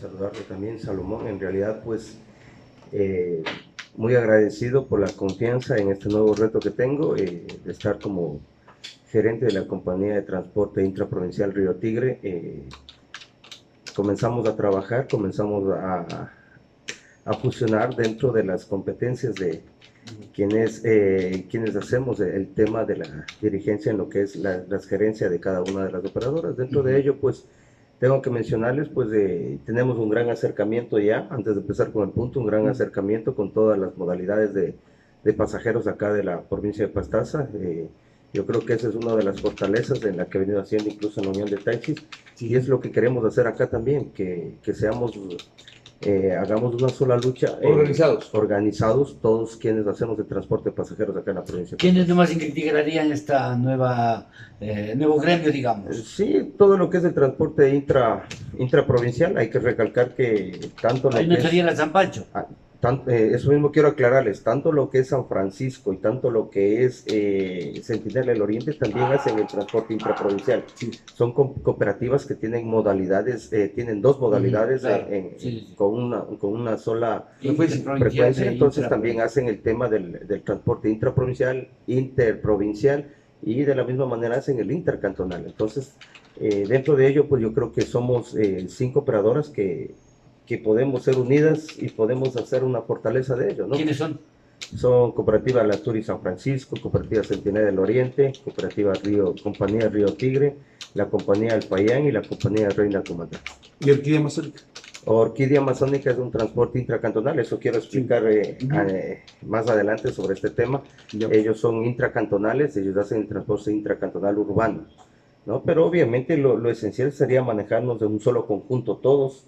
Saludarte también, Salomón. En realidad, pues, muy agradecido por la confianza en este nuevo reto que tengo, de estar como gerente de la compañía de transporte intraprovincial Río Tigre. Comenzamos a trabajar, comenzamos a fusionar dentro de las competencias de quienes hacemos el tema de la dirigencia en lo que es la gerencia de cada una de las operadoras. Dentro de ello, pues, tengo que mencionarles, pues, tenemos un gran acercamiento ya, antes de empezar con el punto, un gran acercamiento con todas las modalidades de pasajeros acá de la provincia de Pastaza. Yo creo que esa es una de las fortalezas en la que he venido haciendo incluso en la Unión de Taxis, y es lo que queremos hacer acá también, que seamos, hagamos una sola lucha. Organizados todos quienes hacemos el transporte de pasajeros acá en la provincia de Pastaza. ¿Quiénes nomás integrarían esta nuevo gremio, digamos? Sí, todo lo que es el transporte intraprovincial. Hay que recalcar que tanto ahí no estaría la San Pancho. Eso mismo quiero aclararles, tanto lo que es San Francisco y tanto lo que es Centinela del Oriente también hacen el transporte intraprovincial. Sí. Son cooperativas que tienen modalidades, tienen dos modalidades, claro. con una sola frecuencia. Entonces también hacen el tema del transporte intraprovincial, interprovincial, y de la misma manera hacen el intercantonal. Entonces, dentro de ello, pues yo creo que somos 5 operadoras que podemos ser unidas y podemos hacer una fortaleza de ello, ¿no? ¿Quiénes son? Son Cooperativa La Turi San Francisco, Cooperativa Centinela del Oriente, Compañía Río Tigre, la Compañía El Payán y la Compañía Reina Comandante. ¿Y Orquídea Amazónica? Orquídea Amazónica es un transporte intracantonal, eso quiero explicar más adelante sobre este tema. Ellos son intracantonales, ellos hacen el transporte intracantonal urbano, ¿no? Pero obviamente lo esencial sería manejarnos de un solo conjunto todos.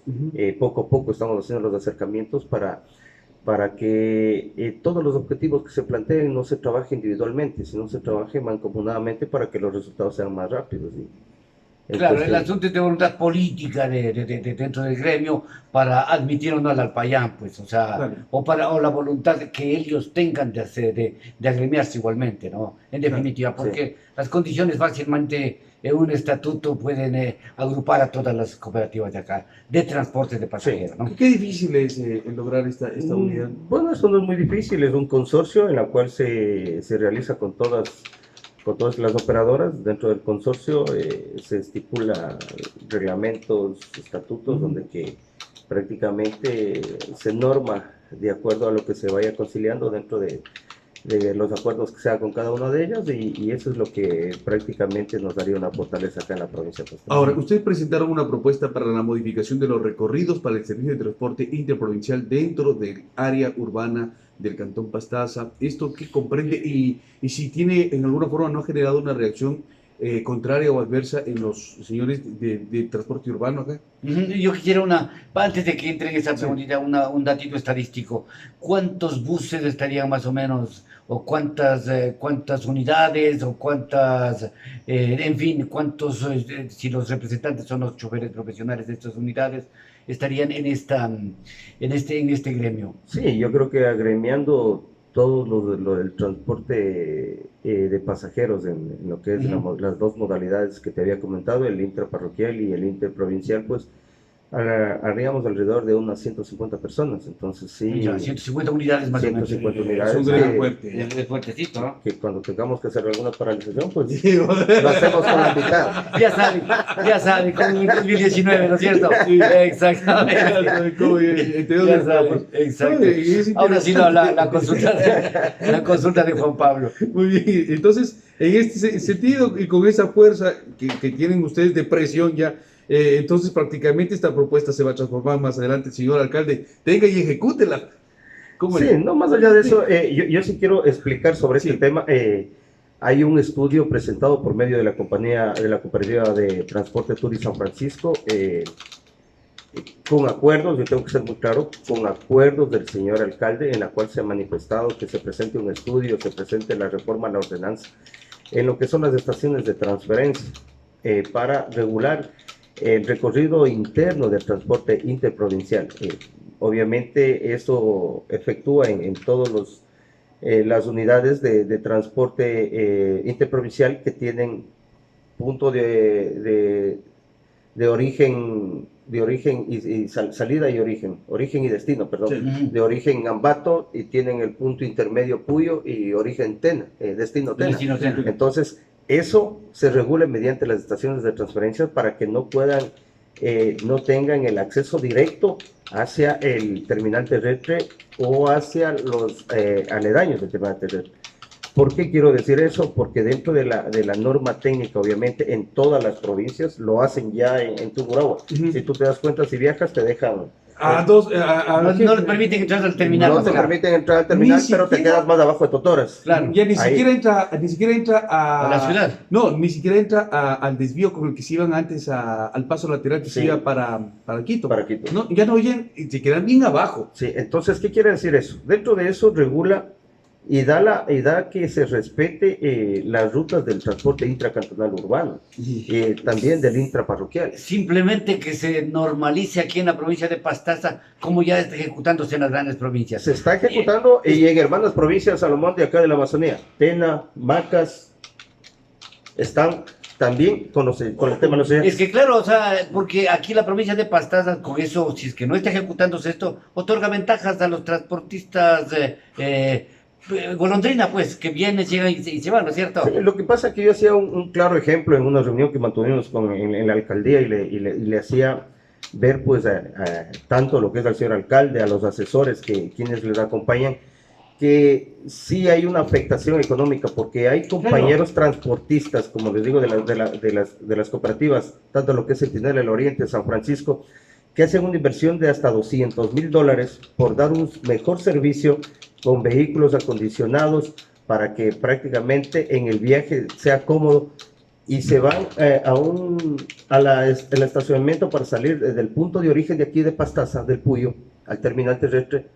Poco a poco estamos haciendo los acercamientos para que todos los objetivos que se planteen no se trabaje individualmente, sino se trabaje mancomunadamente para que los resultados sean más rápidos. Claro, el asunto es de voluntad política dentro del gremio para admitir o no al Alpayán, pues, o sea, claro. o la voluntad que ellos tengan de agremiarse igualmente, ¿no? En definitiva, porque las condiciones fácilmente en un estatuto pueden agrupar a todas las cooperativas de acá, de transporte de pasajeros, ¿no? ¿Qué difícil es lograr esta unidad? Bueno, eso no es muy difícil, es un consorcio en el cual se realiza con todas las operadoras. Dentro del consorcio se estipula reglamentos, estatutos, donde que prácticamente se norma de acuerdo a lo que se vaya conciliando dentro de los acuerdos que se hagan con cada una de ellas, y eso es lo que prácticamente nos daría una fortaleza acá en la provincia de Pastaza. Ahora, ustedes presentaron una propuesta para la modificación de los recorridos para el servicio de transporte interprovincial dentro del área urbana del Cantón Pastaza. ¿Esto qué comprende y si tiene en alguna forma no ha generado una reacción contraria o adversa en los señores de transporte urbano acá? Yo quisiera antes de que entre en esa preguntita, un datito estadístico. ¿Cuántos buses estarían más o menos, o cuántas unidades, o en fin, si los representantes son los choferes profesionales de estas unidades, estarían en este gremio? Sí, yo creo que agremiando todo lo del transporte de pasajeros en lo que es las dos modalidades que te había comentado, el intraparroquial y el interprovincial, pues haríamos alrededor de unas 150 personas. Entonces sí, ya, 150 unidades más o menos. 150 unidades. Es un gremio fuerte. Es fuertecito, ¿no? Que cuando tengamos que hacer alguna paralización, pues lo hacemos con la mitad. Ya sabe, con el 2019, ¿no es cierto? Sí. Exactamente. Ya sabe, exacto. Ahora sí, la consulta de Juan Pablo. Muy bien, entonces, en este sentido y con esa fuerza que tienen ustedes de presión ya, entonces prácticamente esta propuesta se va a transformar más adelante, señor alcalde. Tenga y ejecútela. Sí, no, más allá de eso, yo sí quiero explicar sobre este tema. Hay un estudio presentado por medio de la Cooperativa de Transporte Turi San Francisco, con acuerdos, yo tengo que ser muy claro, con acuerdos del señor alcalde, en la cual se ha manifestado que se presente un estudio, se presente la reforma a la ordenanza en lo que son las estaciones de transferencia, para regular el recorrido interno del transporte interprovincial. Obviamente eso efectúa en todas las unidades de transporte interprovincial que tienen punto de origen de origen y salida y origen y destino, perdón, Sí. de origen Ambato, y tienen el punto intermedio Puyo y origen Tena, destino Tena. Destino Tena. Entonces, eso se regula mediante las estaciones de transferencia para que no puedan, no tengan el acceso directo hacia el terminal terrestre o hacia los aledaños del terminal terrestre. ¿Por qué quiero decir eso? Porque dentro de la norma técnica, obviamente, en todas las provincies lo hacen ya en Tungurahua. Ujú. Si tú te das cuenta, si viajas, te dejan. No les permiten entrar al terminal. No te permiten entrar al terminal, Ni pero te siquiera- quedas más abajo de Totoras. Claro. Ya ni Ahí. siquiera entra A la ciudad. No, ni siquiera entra al desvío con el que se iban antes al paso lateral que se Sí. iba para Quito. Para Quito. No, ya no oyen, se quedan bien abajo. Sí, entonces, ¿qué quiere decir eso? Dentro de eso regula y da que se respete las rutas del transporte intracantonal urbano, también del intraparroquial. Simplemente que se normalice aquí en la provincia de Pastaza, como ya está ejecutándose en las grandes provincias. Se está ejecutando y en hermanas provincias Salomón de acá de la Amazonía, Tena, Macas, están también con el tema de los Es que claro, o sea, porque aquí la provincia de Pastaza, con eso, si es que no está ejecutándose esto, otorga ventajas a los transportistas golondrina, pues, que vienen, llegan y se van, ¿no es cierto? Sí, lo que pasa es que yo hacía un claro ejemplo en una reunión que mantuvimos en la alcaldía y le hacía ver pues tanto lo que es al señor alcalde, a los asesores quienes les acompañan, que sí hay una afectación económica porque hay compañeros transportistas, como les digo, de las cooperativas, tanto lo que es Centinela del Oriente, San Francisco, que hacen una inversión de hasta $200,000 por dar un mejor servicio con vehículos acondicionados para que prácticamente en el viaje sea cómodo, y se van al estacionamiento para salir del punto de origen de aquí de Pastaza, del Puyo, al terminal terrestre,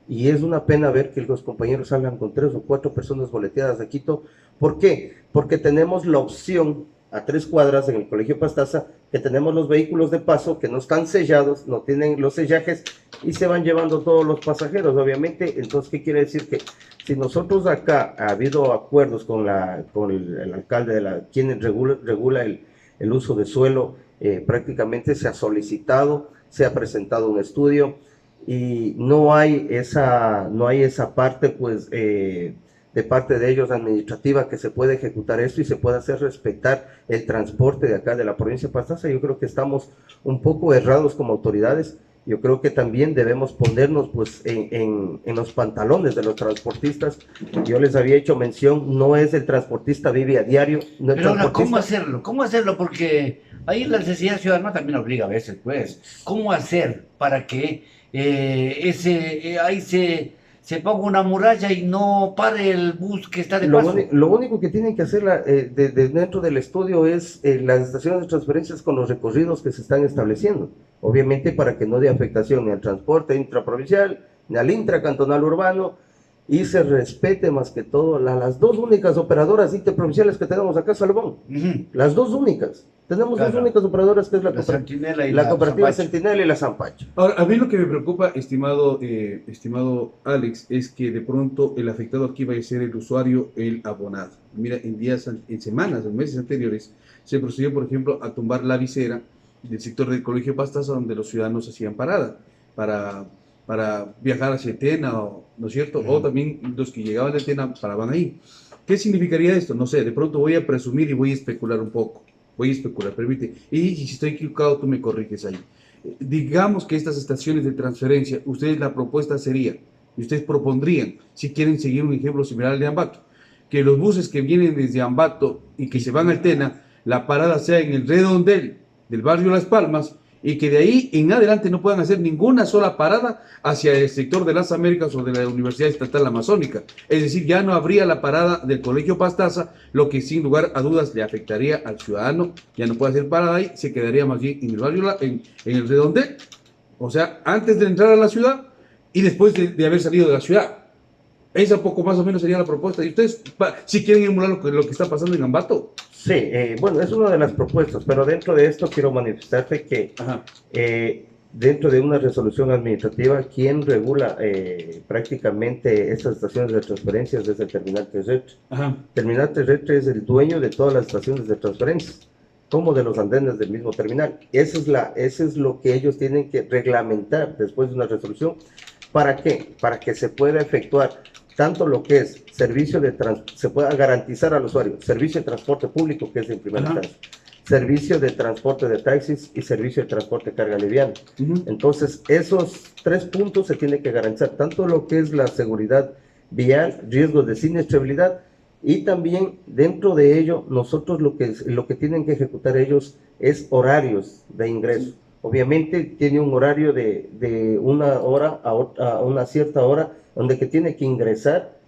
y es una pena ver que los compañeros salgan con 3 o 4 personas boleteadas de Quito. ¿Por qué? Porque tenemos la opción a 3 cuadras en el Colegio Pastaza, que tenemos los vehículos de paso que no están sellados, no tienen los sellajes y se van llevando todos los pasajeros, obviamente. Entonces, ¿qué quiere decir? Que si nosotros acá ha habido acuerdos con el alcalde, quien regula el uso de suelo, prácticamente se ha solicitado, se ha presentado un estudio y no hay esa parte, pues, de parte de ellos administrativa, que se puede ejecutar esto y se puede hacer respetar el transporte de acá de la provincia de Pastaza. Yo creo que estamos un poco errados como autoridades. Yo creo que también debemos ponernos pues en los pantalones de los transportistas. Yo les había hecho mención, no es el transportista vive a diario, no el Pero ahora, ¿cómo transportista. hacerlo? ¿Cómo hacerlo? Porque ahí la necesidad ciudadana también obliga a veces, pues. ¿Cómo hacer para que ahí se ponga una muralla y no pare el bus que está de paso? Lo único que tienen que hacer dentro del estudio es las estaciones de transferencias con los recorridos que se están estableciendo, obviamente para que no dé afectación ni al transporte intraprovincial ni al intracantonal urbano, y se respete más que todo las dos únicas operadoras interprovinciales que tenemos acá, Salomón. Ujú. Las dos únicas. Tenemos Claro. dos únicas operadoras, que es La Centinela y la cooperativa Zapacho. Centinela y la Zampacho. Ahora, a mí lo que me preocupa, estimado Alex, es que de pronto el afectado aquí vaya a ser el usuario, el abonado. Mira, en semanas, en meses anteriores, se procedió, por ejemplo, a tumbar la visera del sector del Colegio Pastaza, donde los ciudadanos hacían parada para viajar hacia Tena, ¿no es cierto? O también los que llegaban de Tena paraban ahí. ¿Qué significaría esto? No sé, de pronto voy a presumir y voy a especular un poco. Voy a especular, permite. Y si estoy equivocado, tú me corriges ahí. Digamos que estas estaciones de transferencia, ustedes, la propuesta sería, y ustedes propondrían, si quieren seguir un ejemplo similar al de Ambato, que los buses que vienen desde Ambato y que se van al Tena, la parada sea en el redondel del barrio Las Palmas, y que de ahí en adelante no puedan hacer ninguna sola parada hacia el sector de las Américas o de la Universidad Estatal Amazónica. Es decir, ya no habría la parada del Colegio Pastaza, lo que sin lugar a dudas le afectaría al ciudadano. Ya no puede hacer parada ahí, se quedaría más bien en el barrio, en el redondel, o sea, antes de entrar a la ciudad y después de haber salido de la ciudad. Esa poco más o menos sería la propuesta. Y ustedes, si quieren emular lo que está pasando en Ambato. Sí, bueno, es una de las propuestas, pero dentro de esto quiero manifestarte que Ajá. dentro de una resolución administrativa, quien regula prácticamente estas estaciones de transferencias es el terminal terrestre. Ajá. Terminal terrestre es el dueño de todas las estaciones de transferencias. como de los andenes del mismo terminal. Eso es lo que ellos tienen que reglamentar después de una resolución. ¿Para qué? Para que se pueda efectuar tanto lo que es se pueda garantizar al usuario servicio de transporte público, que es en primera instancia, servicio de transporte de taxis y servicio de transporte de carga liviana. Entonces, esos 3 puntos se tienen que garantizar, tanto lo que es la seguridad vial, riesgos de siniestrabilidad, y también dentro de ello, nosotros lo que tienen que ejecutar ellos es horarios de ingreso. Obviamente tiene un horario de una hora a una cierta hora, donde que tiene que ingresar,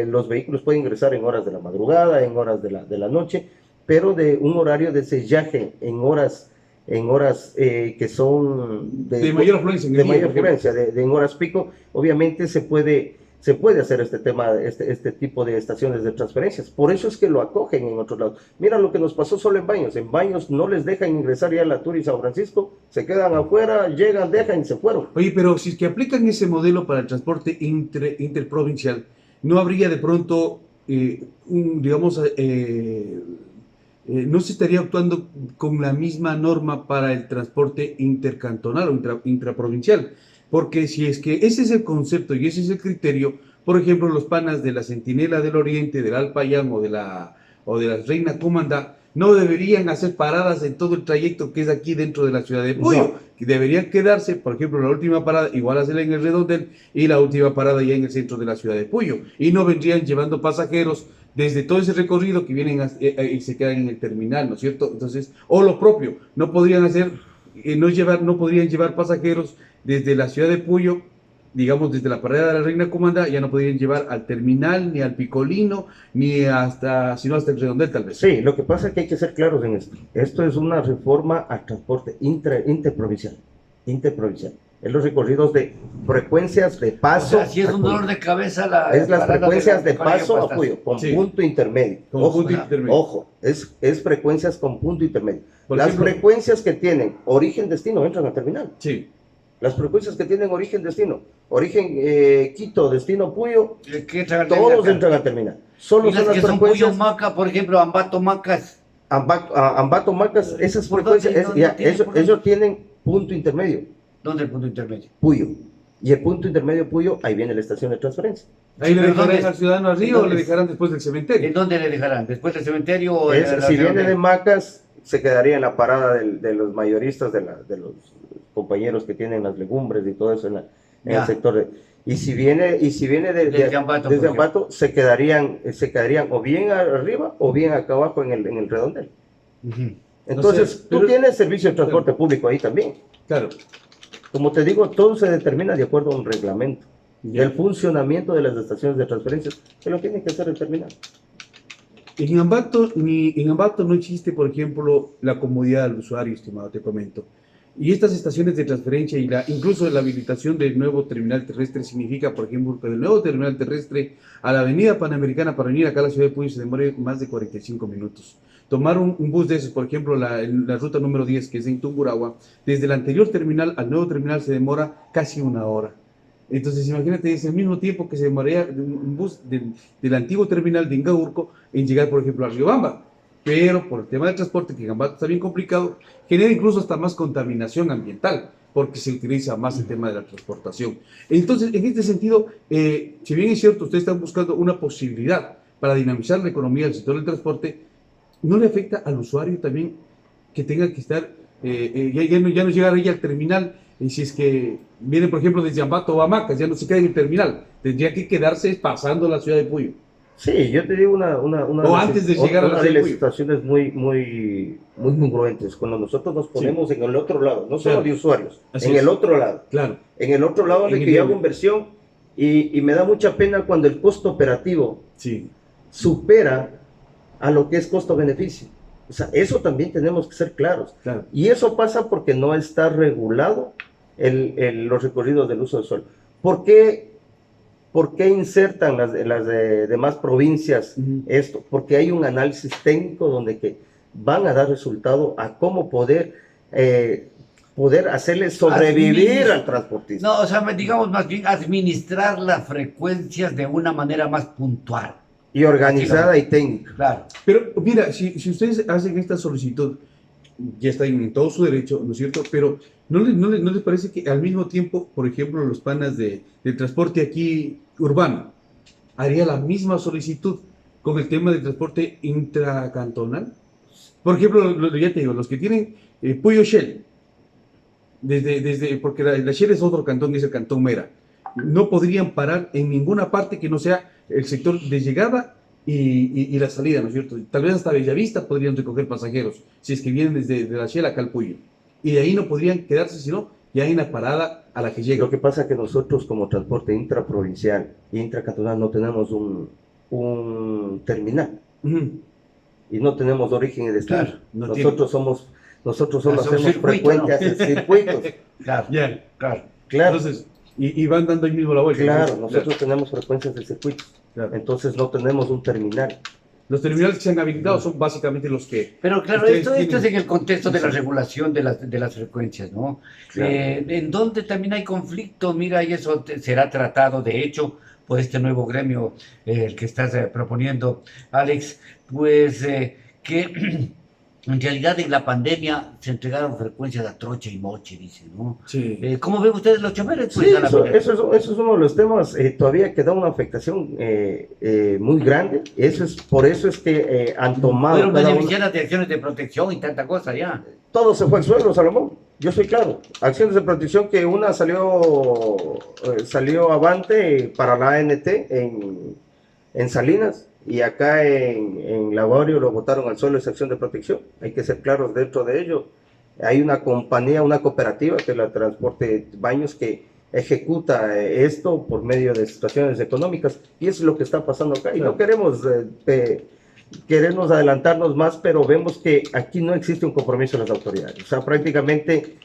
los vehículos pueden ingresar en horas de la madrugada, en horas de la noche, pero de un horario de sellaje en horas que son de mayor afluencia, en horas pico. Obviamente se puede hacer este tipo de estaciones de transferencias. Por eso es que lo acogen en otros lados. Mira lo que nos pasó solo en Baños. En Baños no les dejan ingresar ya a la Turi San Francisco, se quedan afuera, llegan, dejan y se fueron. Oye, pero si es que aplican ese modelo para el transporte interprovincial, ¿no habría de pronto, no se estaría actuando con la misma norma para el transporte intercantonal o intraprovincial? Porque si es que ese es el concepto y ese es el criterio, por ejemplo, los panas de la Centinela del Oriente, del Alpayán o de la Reina Comandá, no deberían hacer paradas en todo el trayecto que es aquí dentro de la ciudad de Puyo. No. Deberían quedarse, por ejemplo, la última parada, igual hacerla en el Redondel, y la última parada ya en el centro de la ciudad de Puyo. Y no vendrían llevando pasajeros desde todo ese recorrido que vienen y se quedan en el terminal, ¿no es cierto? Entonces, o lo propio, no podrían llevar pasajeros desde la ciudad de Puyo, digamos desde la parada de la Reina Comandá, ya no podrían llevar al terminal, ni al Picolino, sino hasta el Redondel tal vez. Sí, lo que pasa es que hay que ser claros en esto. Esto es una reforma al transporte interprovincial. Es los recorridos de frecuencias de paso. O sea, si es un dolor de cabeza es las frecuencias de paso a Puyo, con punto intermedio. Ojo, es frecuencias con punto intermedio. Las frecuencias que tienen origen-destino entran al terminal. Sí. Las frecuencias que tienen origen-destino, Quito, destino Puyo, todos entran al terminal. Solo son las que son Puyo Maca, por ejemplo, Ambato Macas. Ambato Macas, esas frecuencias, ellos tienen punto intermedio. ¿Dónde el punto intermedio? Puyo. Y el punto intermedio Puyo, ahí viene la estación de transferencia. ¿Ahí le dejarán al ciudadano arriba o le dejarán después del cementerio? ¿En dónde le dejarán? ¿Después del cementerio o si viene de Macas, se quedaría en la parada de los mayoristas, de los compañeros que tienen las legumbres y todo eso en el sector. Y si viene desde Ambato, se quedarían o bien arriba o bien acá abajo en el Redondel. Entonces, tú tienes servicio de transporte público ahí también. Claro. Como te digo, todo se determina de acuerdo a un reglamento. Y el funcionamiento de las estaciones de transferencias, que lo tiene que hacer el terminal. En Ambato no existe, por ejemplo, la comodidad del usuario, estimado, te comento. Y estas estaciones de transferencia y incluso la habilitación del nuevo terminal terrestre significa, por ejemplo, que del nuevo terminal terrestre a la avenida Panamericana para venir acá a la ciudad de Puyo se demore más de 45 minutos. Tomar un bus de esos, por ejemplo, la ruta número 10, que es en Tungurahua, desde el anterior terminal al nuevo terminal se demora casi 1 hora. Entonces, imagínate, es el mismo tiempo que se demoraría un bus del antiguo terminal de Ingaurco en llegar, por ejemplo, a Riobamba. Pero por el tema del transporte, que en Ambato está bien complicado, genera incluso hasta más contaminación ambiental, porque se utiliza más el tema de la transportación. Entonces, en este sentido, si bien es cierto, ustedes están buscando una posibilidad para dinamizar la economía del sector del transporte, ¿no le afecta al usuario también que tenga que estar, ya no llegar ahí al terminal? Y si es que viene, por ejemplo, desde Ambato o Macas, ya no se queda en el terminal, tendría que quedarse pasando la ciudad de Puyo. Sí, yo te digo antes de llegar a las situaciones muy congruentes, cuando nosotros nos ponemos en el otro lado, no solo de usuarios, el otro lado. Claro. En el otro lado de que yo hago inversión y me da mucha pena cuando el costo operativo supera a lo que es costo-beneficio. O sea, eso también tenemos que ser claros. Claro. Y eso pasa porque no está regulado los recorridos del uso del suelo. ¿Por qué insertan las demás provincias esto? Porque hay un análisis técnico donde que van a dar resultado a cómo poder hacerle sobrevivir al transportista. No, o sea, digamos más bien administrar las frecuencias de una manera más puntual. Y organizada y técnica. Claro. Pero mira, si ustedes hacen esta solicitud ya está en todo su derecho, ¿no es cierto? Pero ¿no les parece que al mismo tiempo, por ejemplo, los panas del transporte aquí urbano haría la misma solicitud con el tema del transporte intracantonal? Por ejemplo, ya te digo, los que tienen Puyo Shell, porque la Shell es otro cantón, es el cantón Mera, no podrían parar en ninguna parte que no sea el sector de llegada y la salida, ¿no es cierto? Tal vez hasta Bellavista podrían recoger pasajeros, si es que vienen desde de la Shell acá al Puyo. Y de ahí no podrían quedarse, sino ya en la parada a la que llega. Lo que pasa es que nosotros como transporte intraprovincial e intracantonal no tenemos un terminal y no tenemos origen y destino. Claro, nosotros solo Hace un hacemos circuito, ¿no? frecuencias de circuitos. Claro, Ya. claro. Claro, Entonces, y van dando ahí mismo la vuelta. claro, ¿no? nosotros tenemos frecuencias de circuitos. Claro. Entonces no tenemos un terminal. Los terminales que se han habilitado son básicamente los que... Pero claro, ustedes esto es tienen. en el contexto de la regulación de las frecuencias, ¿no? Claro. En donde también hay conflicto, mira, y eso será tratado, de hecho, por este nuevo gremio, el que estás proponiendo, Alex, pues que en realidad en la pandemia se entregaron frecuencias a troche y moche, dice, ¿no? Sí. ¿Cómo ven ustedes los choferes? Pues, Sí, a la eso final? eso es uno de los temas todavía que da una afectación muy grande. Por eso es que han tomado Fueron cada uno. beneficiarias de acciones de protección y tanta cosa ya. Todo se fue al suelo, Salomón. Yo soy claro. Acciones de protección que una salió avante para la ANT en Salinas y acá en Lavario lo botaron al suelo esa acción de protección. Hay que ser claros dentro de ello. Hay una compañía, una cooperativa que es la Transporte Baños que ejecuta esto por medio de situaciones económicas y eso es lo que está pasando acá. Y no queremos adelantarnos más, pero vemos que aquí no existe un compromiso de las autoridades. O sea, prácticamente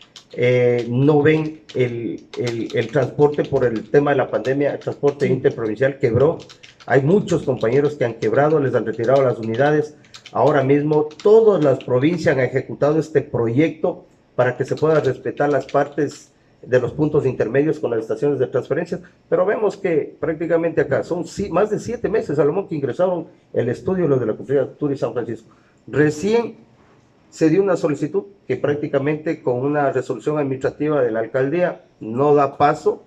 no ven el transporte por el tema de la pandemia. El transporte interprovincial quebró. Hay muchos compañeros que han quebrado, les han retirado las unidades. Ahora mismo todas las provincias han ejecutado este proyecto para que se puedan respetar las partes de los puntos intermedios con las estaciones de transferencias, pero vemos que prácticamente acá son más de 7 meses, Salomón, que ingresaron el estudio los de la Comunidad Turi San Francisco. Recién se dio una solicitud que prácticamente con una resolución administrativa de la alcaldía no da paso,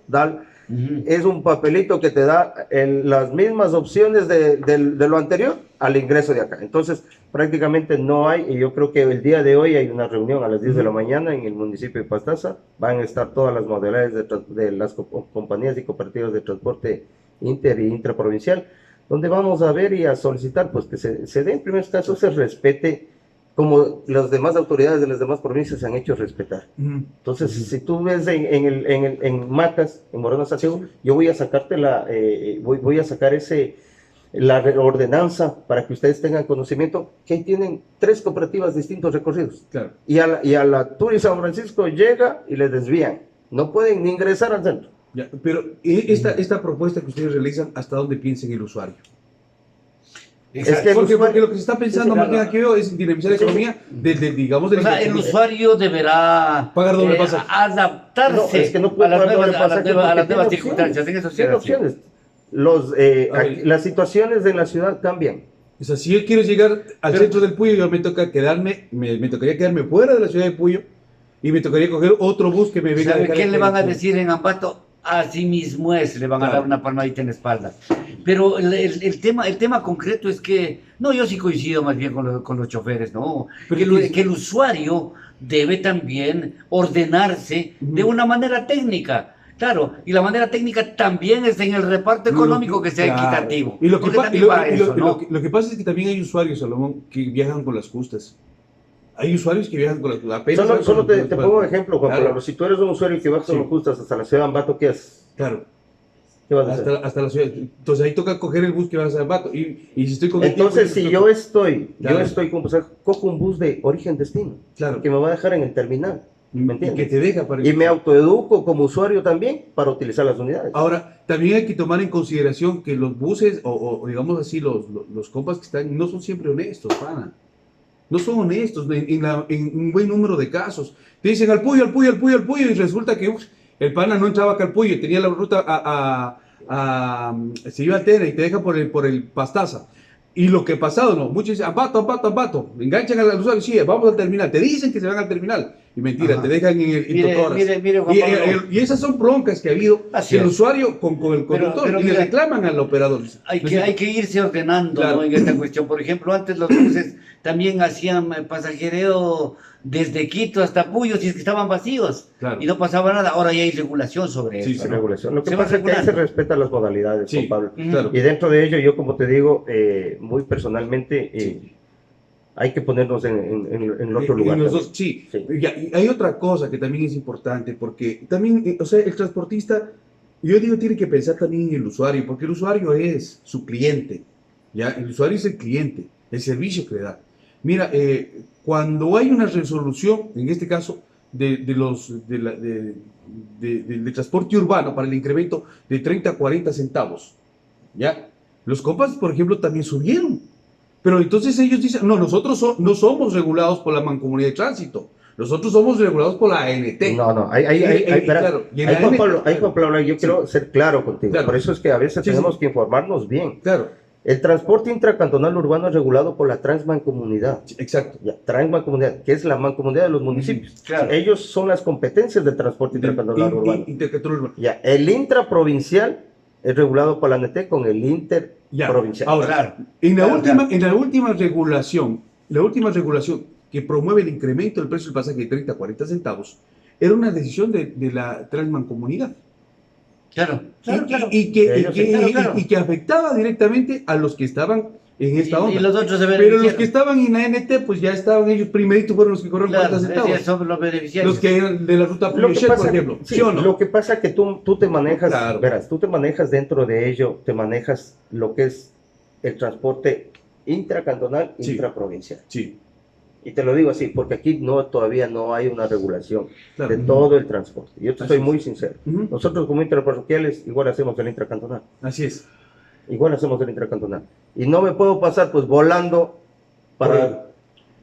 es un papelito que te da las mismas opciones de lo anterior al ingreso de acá. Entonces, prácticamente no hay, y yo creo que el día de hoy hay una reunión a las 10 de la mañana en el municipio de Pastaza. Van a estar todas las modalidades de las compañías y cooperativas de transporte inter y intraprovincial, donde vamos a ver y a solicitar pues que se dé en primer caso, se respete como las demás autoridades de las demás provincias se han hecho respetar. Entonces, si tú ves en Macas, en Moreno Santiago, yo voy a sacarte voy a sacar la ordenanza para que ustedes tengan conocimiento que ahí tienen 3 cooperativas distintos recorridos. Claro. Y a la Turi San Francisco llega y les desvían. No pueden ni ingresar al centro. Ya, pero esta propuesta que ustedes realizan, ¿hasta dónde piensa en el usuario? Es que porque lo que se está pensando, más bien aquí veo, es dinamizar la economía digamos, O sea, el usuario deberá pagar doble pasaje. adaptarse No, es que no puede a las pagar doble nuevas, pasaje a las porque nuevas tiene circunstancias. En eso sí Tiene es así. opciones. ver. Las situaciones en la ciudad cambian. O sea, si yo quiero llegar al centro del Puyo, yo me tocaría quedarme fuera de la ciudad de Puyo y me tocaría coger otro bus que me venga a ¿Sabe dejar qué en le van a Puyo. decir en Ambato? Así mismo es, le van a Claro. dar una palmadita en la espalda. Pero el tema concreto es que, no, yo sí coincido más bien con los choferes, ¿no? Pero Que el usuario debe también ordenarse de una manera técnica. Claro, y la manera técnica también es en el reparto económico que sea Claro. equitativo. Y lo que, Porque pa- y también lo- va y eso, lo- ¿no? lo que pasa es que también hay usuarios, Salomón, que viajan con las justas. Hay usuarios que viajan con las apenas. Solo te pongo un ejemplo, Juan Claro. Pablo. Si tú eres un usuario que va con Sí. los justas hasta la ciudad de Ambato, ¿qué haces? Claro, ¿Qué vas a hacer? hasta la ciudad. Entonces ahí toca coger el bus que va a Zambato. Y si estoy con el Entonces, tiempo, si yo Claro. estoy como, o sea, cojo un bus de origen-destino, Claro. que me va a dejar en el terminal, ¿me y que entiendes? te deja para Y me autoeduco como usuario también para utilizar las unidades. Ahora, también hay que tomar en consideración que los buses, o digamos así, los compas que están, no son siempre honestos, pana. No son honestos en un buen número de casos. Te dicen al Puyo, y resulta que el pana no entraba acá al Puyo, tenía la ruta se iba al Tena y te deja por el Pastaza. Y lo que ha pasado, no, muchos dicen, Ambato, enganchan al usuario, sí, vamos al terminal, te dicen que se van al terminal, y mentira, Ajá. te dejan en el Mire, Juan Pablo. y esas son broncas que ha habido Así del es. usuario con el conductor, pero y le mira, reclaman al operador. Hay que irse ordenando, Claro. ¿no? En esta cuestión. Por ejemplo, antes los buses también hacían pasajereo desde Quito hasta Puyo, si es que estaban vacíos, Claro. y no pasaba nada. Ahora ya hay regulación sobre Sí, eso, sí, ¿no? regulación. Lo que Se va pasa es que ahí se regulando. respetan las modalidades, Sí, Juan Pablo. claro. Y dentro de ello, yo como te digo, muy personalmente, hay que ponernos en otro lugar. En los también. dos, sí. Sí. Y hay otra cosa que también es importante, porque también, o sea, el transportista, yo digo, tiene que pensar también en el usuario, porque el usuario es su cliente, ¿ya? El usuario es el cliente, el servicio que le da. Mira, cuando hay una resolución, en este caso, del transporte urbano para el incremento de 30 a 40 centavos, ¿ya? Los compas, por ejemplo, también subieron. Pero entonces ellos dicen, no, nosotros no somos regulados por la Mancomunidad de Tránsito, nosotros somos regulados por la ANT. No, Claro, y en la Juan ANT, Pablo, yo quiero ser claro contigo. Claro. Por eso es que a veces Sí, tenemos sí. que informarnos bien. claro, El transporte intracantonal urbano es regulado por la Transmancomunidad. exacto. Ya, Transmancomunidad, que es la mancomunidad de los municipios. Claro. Ellos son las competencias del transporte intracantonal urbano. Intercantonal urbano. Ya, el intraprovincial es regulado por la ANT con el Ya. interprovincial. Ahora, Claro. en Claro, la última regulación que promueve el incremento del precio del pasaje de 30 a 40 centavos, era una decisión de la Transmancomunidad. Claro, claro, claro. Y que, Ellos, claro. y que afectaba directamente a los que estaban en esta onda. Y los otros se Pero los beneficiaron. que estaban en la ANT, pues ya estaban ellos primeritos, fueron los que corrieron Claro, 40 centavos. esos son los beneficiarios. Los que eran de la ruta Lo que Puyo-Shell, por pasa, ejemplo. sí, ¿Sí o no? lo que pasa es que tú te manejas, Claro. verás, tú te manejas dentro de ello, te manejas lo que es el transporte intracantonal, Sí. intraprovincial. Sí, Y te lo digo así, porque aquí todavía no hay una regulación claro. de todo el transporte. Yo te Así soy es. muy sincero. Ujú. Nosotros como intraparroquiales igual hacemos el intracantonal. Así es. Igual hacemos el intracantonal. Y no me puedo pasar pues volando para...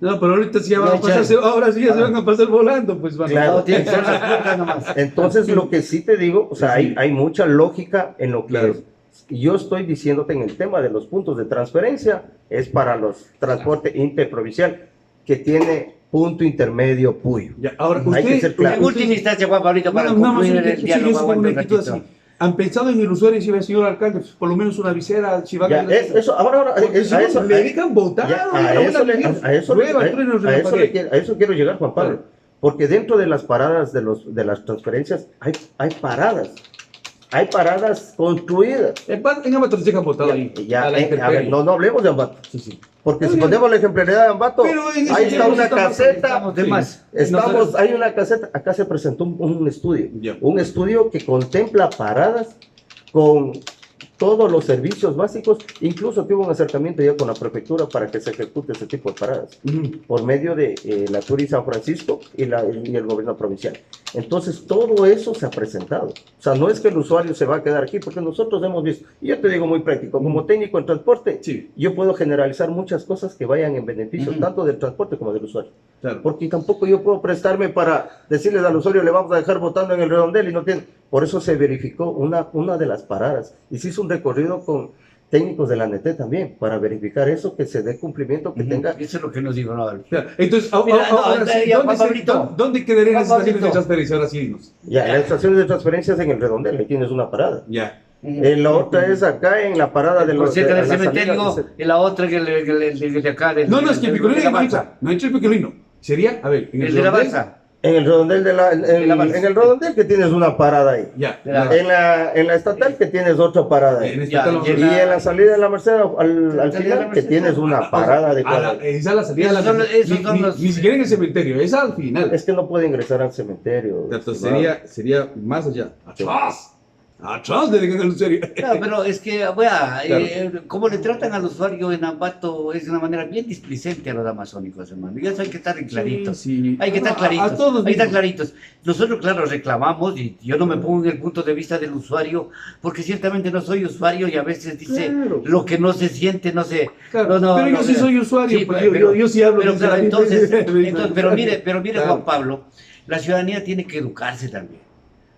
No, pero ahorita sí ya van a Ya, pasarse, ya. ahora sí ya se van a pasar volando, pues van. Claro. No, tiene que ser las puertas nomás. Entonces lo que sí te digo, o sea, Sí. hay mucha lógica en lo que Claro. es. Yo estoy diciéndote en el tema de los puntos de transferencia, es para los transporte interprovincial que tiene punto intermedio Puyo. Ya, ahora, Hay que usted, ser claro. En última instancia, Juan Pablito, para No, más concluir un- el sí, diálogo, yo sí tengo aguanta una un inquietud ratito. así. ¿Han pensado en el usuario si va, señor alcalde? Pues, por lo menos una visera, si va Ya, eso, ahora, Porque es- si a no, eso, le dejan votar. ya, una a eso prueba, truenos en la pared. a eso quiero llegar, Juan Pablo. Claro. Porque dentro de las paradas de las transferencias hay paradas construidas. En Ambato les dejan votado ahí. Ya, a la a intemperie. ver, no hablemos de Ambato. Sí, sí. Porque si Oye, ponemos la ejemplaridad de Ambato, pero en ese ahí está tiempo una estamos- caseta. Estamos de Sí. más. Hay una caseta, acá se presentó un estudio, Ya. un estudio que contempla paradas con todos los servicios básicos, incluso que hubo un acercamiento ya con la prefectura para que se ejecute ese tipo de paradas, Ujú. por medio de la Turi San Francisco y el gobierno provincial. Entonces todo eso se ha presentado. O sea, no es que el usuario se va a quedar aquí, porque nosotros hemos visto, y yo te digo muy práctico, como técnico en transporte, Sí, yo puedo generalizar muchas cosas que vayan en beneficio Ujú. tanto del transporte como del usuario. claro. Porque tampoco yo puedo prestarme para decirles al usuario, le vamos a dejar votando en el redondel y no tiene. Por eso se verificó una de las paradas y se hizo un recorrido con técnicos de la ANT también para verificar eso, que se dé cumplimiento, que tenga. Eso es lo que nos dijo, ¿no? Claro. Entonces, Mira, ahora sí, ya, ¿dónde, Juan Pablito. ¿dónde quedarían las Juan estaciones de Pablito. transferencia? Ahora sí, dinos. Ya, la estación de transferencias en el redondel, ahí tienes una parada. Ya. La otra es acá en la parada de Por los. cerca de del la salida cementerio, del- y la otra que el de acá. No, es que el picolino de la no balsa. entra. No entra el picolino. Sería, a ver, en El de la redondel, balsa. En el redondel En la balsa. en el redondel que tienes una parada ahí. Ya. De la- En la estatal que tienes otra parada ahí. En esta Ya, estamos- y Y en la salida de la Merced al salida de la final que Merced. tienes una parada adecuada. Esa es la salida de la Esos son- esos son los- ni siquiera en el cementerio, esa al final. Es que no puede ingresar al cementerio. Entonces estimado. sería más allá. Atrás. Atrás le dejan al usuario. Claro, pero es que, vea, Claro. como le tratan al usuario en Ambato es de una manera bien displicente a los amazónicos, hermano. Y eso hay que estar en claritos. Sí, Hay que estar claritos. A todos Hay que estar mismos. claritos. Nosotros, claro, reclamamos, y yo no me pongo en el punto de vista del usuario, porque ciertamente no soy usuario y a veces dice Claro. lo que no se siente, no sé. Claro, No, pero yo sí soy usuario, Sí, porque pero- yo sí hablo Pero de claro, esa- entonces, pero mire, Claro. Juan Pablo, la ciudadanía tiene que educarse también.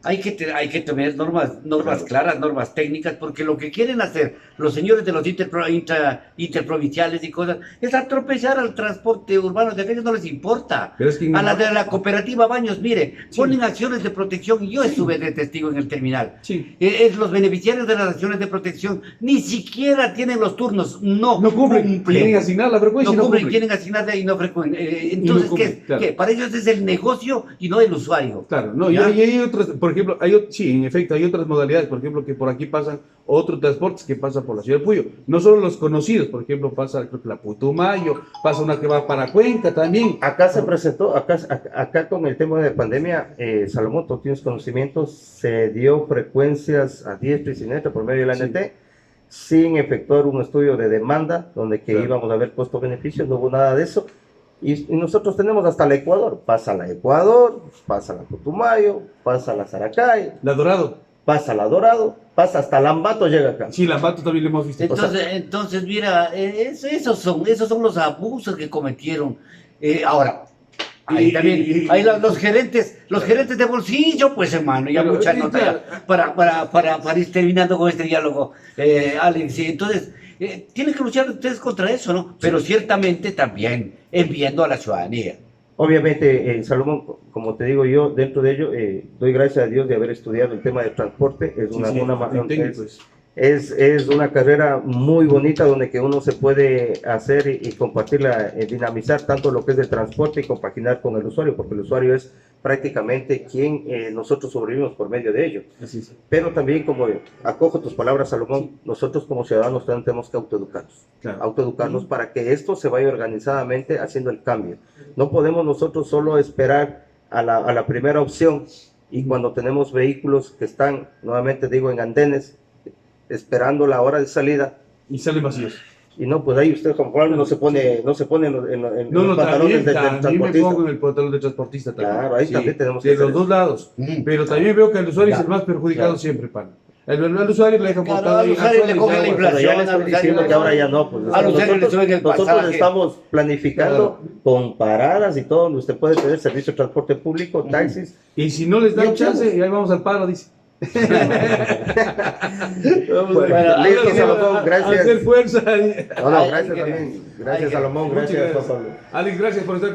hay que tener normas Claro. claras, normas técnicas, porque lo que quieren hacer los señores de los interprovinciales y cosas es atropellar al transporte urbano, de aquellos no les importa. Pero es que A la de la cooperativa Baños, mire, Sí. ponen acciones de protección y yo estuve de testigo en el terminal. Sí. Los beneficiarios de las acciones de protección ni siquiera tienen los turnos, no, No cumplen. Tienen asignada la frecuencia y no no cumplen, cumplen. tienen asignada y no frecuentan. Y no Entonces, cumplen, claro. ¿qué? Para ellos es el negocio y no el usuario. Claro, no, y ¿Ya? hay otras, por ejemplo, sí, en efecto, hay otras modalidades, por ejemplo, que por aquí pasan otros transportes que pasan por la ciudad de Puyo, no solo los conocidos, por ejemplo, pasa creo que la Putumayo, pasa una que va para Cuenca también. Acá se presentó, acá con el tema de pandemia, Salomón, tú tienes conocimientos, se dio frecuencias a diestra y siniestra por medio de la Sí. ANT, sin efectuar un estudio de demanda, donde que Claro. íbamos a ver costo-beneficio, no hubo nada de eso. Y nosotros tenemos hasta la Ecuador, pasa la Ecuador, pasa la Putumayo, pasa la Saracay, La Dorado, pasa la Dorado, pasa hasta Lambato, llega acá. sí, la Mato también lo hemos visto. Entonces, mira, esos son los abusos que cometieron. Ahora, ahí Y- también, y- ahí los gerentes de bolsillo, pues hermano, ya Pero, mucha sí, nota claro. ya, para ir terminando con este diálogo, Alex. Y entonces, tienen que luchar ustedes contra eso, ¿no? Pero ciertamente también enviando a la ciudadanía. Obviamente, Salomón, como te digo yo, dentro de ello, doy gracias a Dios de haber estudiado el tema del transporte. Es Sí, una, sí, una, en técnico es, es. es una carrera muy bonita donde que uno se puede hacer y compartirla, dinamizar tanto lo que es el transporte y compaginar con el usuario, porque el usuario es prácticamente quien nosotros sobrevivimos por medio de ello. Así es. Pero también, como acojo tus palabras, Salomón, nosotros como ciudadanos también tenemos que autoeducarnos. Claro. Autoeducarnos para que esto se vaya organizadamente haciendo el cambio. No podemos nosotros solo esperar a la primera opción y cuando tenemos vehículos que están, nuevamente digo, en andenes, esperando la hora de salida, Y salen vacíos. y no, pues ahí usted como cual no se pone en los No, los pantalones del también me transportista. pongo en el pantalón de transportista también. Claro, ahí también tenemos que de hacer los dos eso. lados. Mm. Pero también veo que el usuario es el Claro, más perjudicado claro. siempre, pan. El usuario le dejan Claro, botado al ahí, usuario al le suelo y coge ya, la bueno. Pero ya le inflación, estoy diciendo que ahora ya no, pues al usuario le suben el nosotros pasaje. estamos planificando con paradas y todo, donde usted puede tener servicio de transporte público, taxis. Y si no les dan Ya chance, estamos. y ahí vamos al paro, dice. Bueno, listo, Salomón, a gracias. hacer fuerza. No, no, Hay gracias que- también. Gracias, hay que- Salomón, Muchas gracias, Juan gracias. Pablo. Alex, gracias por estar con nosotros.